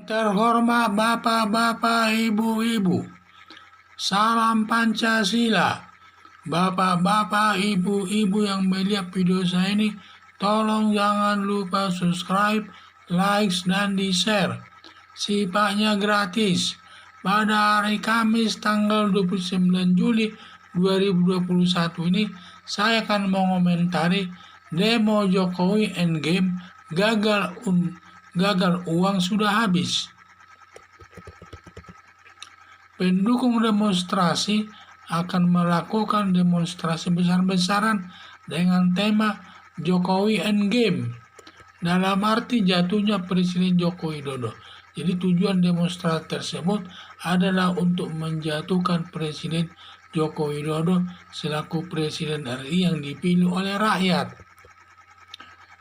Terhormat Bapak-Bapak, Ibu-Ibu, salam Pancasila. Bapak-bapak, ibu-ibu yang melihat video saya ini, tolong jangan lupa subscribe, like, dan di-share. Sifatnya gratis. Pada hari Kamis tanggal 29 Juli 2021 ini, saya akan mengomentari demo Jokowi Endgame gagal uang sudah habis. Pendukung demonstrasi akan melakukan demonstrasi besar-besaran dengan tema Jokowi Endgame, dalam arti jatuhnya Presiden Joko Widodo. Jadi tujuan demonstrasi tersebut adalah untuk menjatuhkan Presiden Joko Widodo selaku Presiden RI yang dipilih oleh rakyat.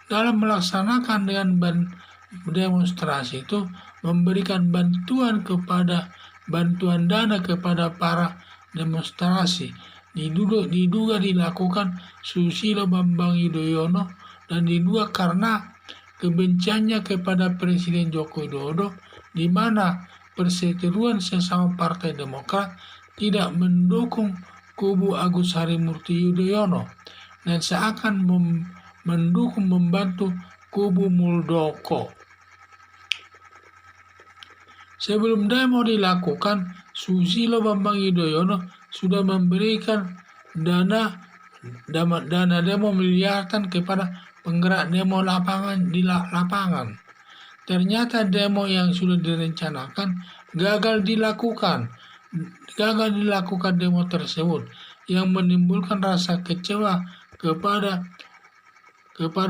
Dalam melaksanakan dengan demonstrasi itu memberikan bantuan dana kepada para demonstrasi diduga dilakukan Susilo Bambang Yudhoyono, dan diduga karena kebenciannya kepada Presiden Joko Widodo, di mana perseteruan sesama Partai Demokrat tidak mendukung kubu Agus Harimurti Yudhoyono dan seakan membantu kubu Muldoko. Sebelum demo dilakukan, Susilo Bambang Yudhoyono sudah memberikan dana demo miliaran kepada penggerak demo di lapangan. Ternyata demo yang sudah direncanakan gagal dilakukan demo tersebut, yang menimbulkan rasa kecewa kepada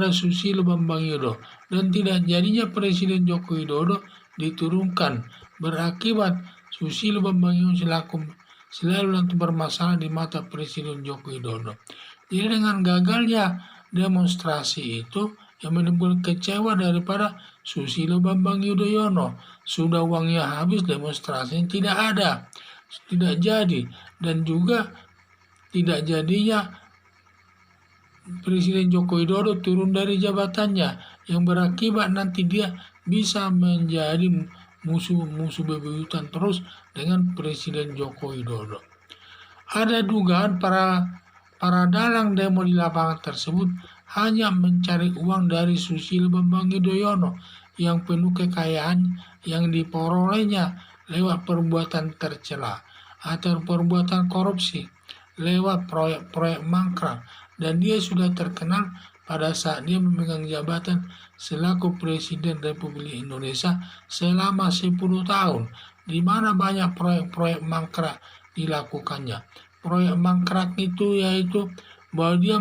Susilo Bambang Yudhoyono, dan tidak jadinya Presiden Joko Widodo diturunkan, berakibat Susilo Bambang Yudhoyono selalu bermasalah di mata Presiden Joko Widodo. Jadi dengan gagalnya demonstrasi itu yang menimbulkan kecewa daripada Susilo Bambang Yudhoyono. Sudah uangnya habis, demonstrasi tidak jadi, dan juga tidak jadinya Presiden Joko Widodo turun dari jabatannya, yang berakibat nanti dia bisa menjadi musuh bebuyutan terus dengan Presiden Joko Widodo. Ada dugaan para dalang demo di lapangan tersebut hanya mencari uang dari Susilo Bambang Yudhoyono yang penuh kekayaan yang diperolehnya lewat perbuatan tercela atau perbuatan korupsi lewat proyek-proyek mangkrak, dan dia sudah terkenal pada saat dia memegang jabatan selaku Presiden Republik Indonesia selama 10 tahun, di mana banyak proyek-proyek mangkrak dilakukannya. Proyek mangkrak itu yaitu bahwa dia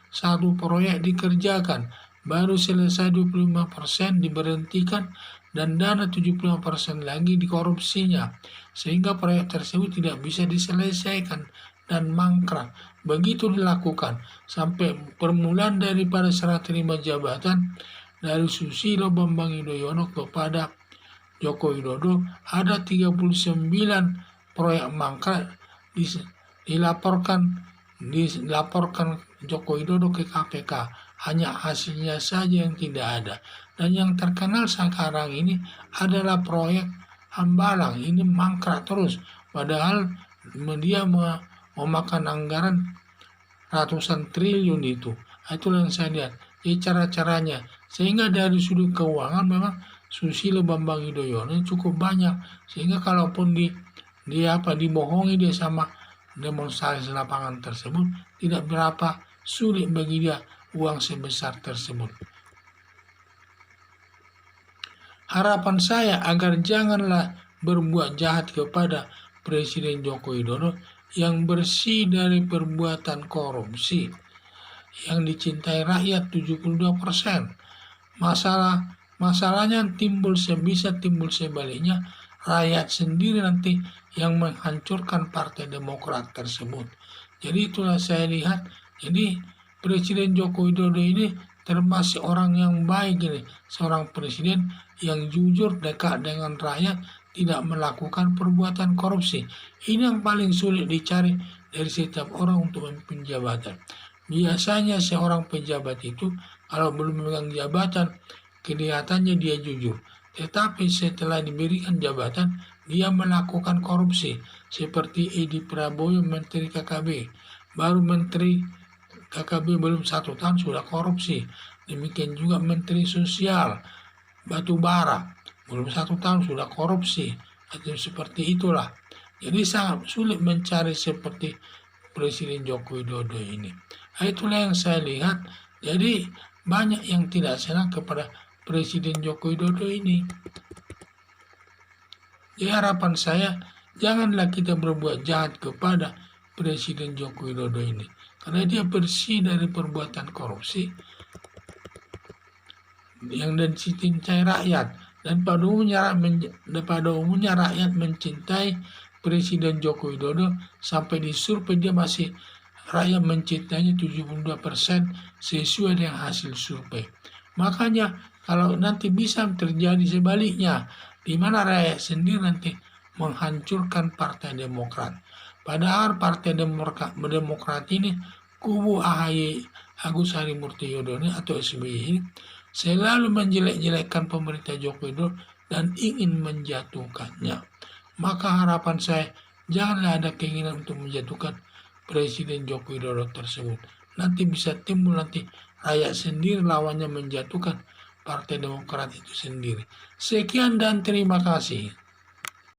satu proyek dikerjakan, baru selesai 25% diberhentikan, dan dana 75% lagi dikorupsinya, sehingga proyek tersebut tidak bisa diselesaikan dan mangkrak. Begitu dilakukan sampai permulaan daripada serah terima jabatan dari Susilo Bambang Yudhoyono kepada Joko Widodo, ada 39 proyek mangkrak dilaporkan Joko Widodo ke KPK. Hanya hasilnya saja yang tidak ada. Dan yang terkenal sekarang ini adalah proyek Hambalang. Ini mangkrak terus, padahal dia memakan anggaran ratusan triliun itu. Itulah yang saya lihat. Jadi cara-caranya, sehingga dari sudut keuangan memang Susilo Bambang Yudhoyono cukup banyak, sehingga kalaupun dibohongi dia sama demonstrasi lapangan tersebut, tidak berapa sulit bagi dia uang sebesar tersebut. Harapan saya agar janganlah berbuat jahat kepada Presiden Joko Widodo yang bersih dari perbuatan korupsi, yang dicintai rakyat 72%. Masalahnya timbul sebaliknya, rakyat sendiri nanti yang menghancurkan Partai Demokrat tersebut. Jadi itulah saya lihat. Jadi Presiden Joko Widodo ini termasuk orang yang baik, ini seorang presiden yang jujur, dekat dengan rakyat, tidak melakukan perbuatan korupsi. Ini yang paling sulit dicari dari setiap orang untuk memimpin jabatan. Biasanya seorang pejabat itu kalau belum memegang jabatan kelihatannya dia jujur, tetapi setelah diberikan jabatan, dia melakukan korupsi, seperti Edi Prabowo Menteri KKB. Baru Menteri KKB belum 1 tahun sudah korupsi. Demikian juga Menteri Sosial, Batubara, belum 1 tahun sudah korupsi. Atau seperti itulah. Jadi sangat sulit mencari seperti Presiden Joko Widodo ini. Itulah yang saya lihat. Jadi banyak yang tidak senang kepada Presiden Joko Widodo ini. Jadi harapan saya, janganlah kita berbuat jahat kepada Presiden Joko Widodo ini. Karena dia bersih dari perbuatan korupsi yang dicintai rakyat. Dan pada umumnya rakyat mencintai Presiden Joko Widodo sampai di survei dia masih rakyat mencintainya 72% sesuai dengan hasil survei. Makanya kalau nanti bisa terjadi sebaliknya, di mana rakyat sendiri nanti menghancurkan Partai Demokrat. Padahal Partai Demokrat ini, kubu AHY Agus Harimurti Yudhoyono atau SBY ini selalu menjelek-jelekkan pemerintah Joko Widodo dan ingin menjatuhkannya. Maka harapan saya, janganlah ada keinginan untuk menjatuhkan Presiden Joko Widodo tersebut. Nanti bisa timbul rakyat sendiri lawannya menjatuhkan Partai Demokrat itu sendiri. Sekian dan terima kasih.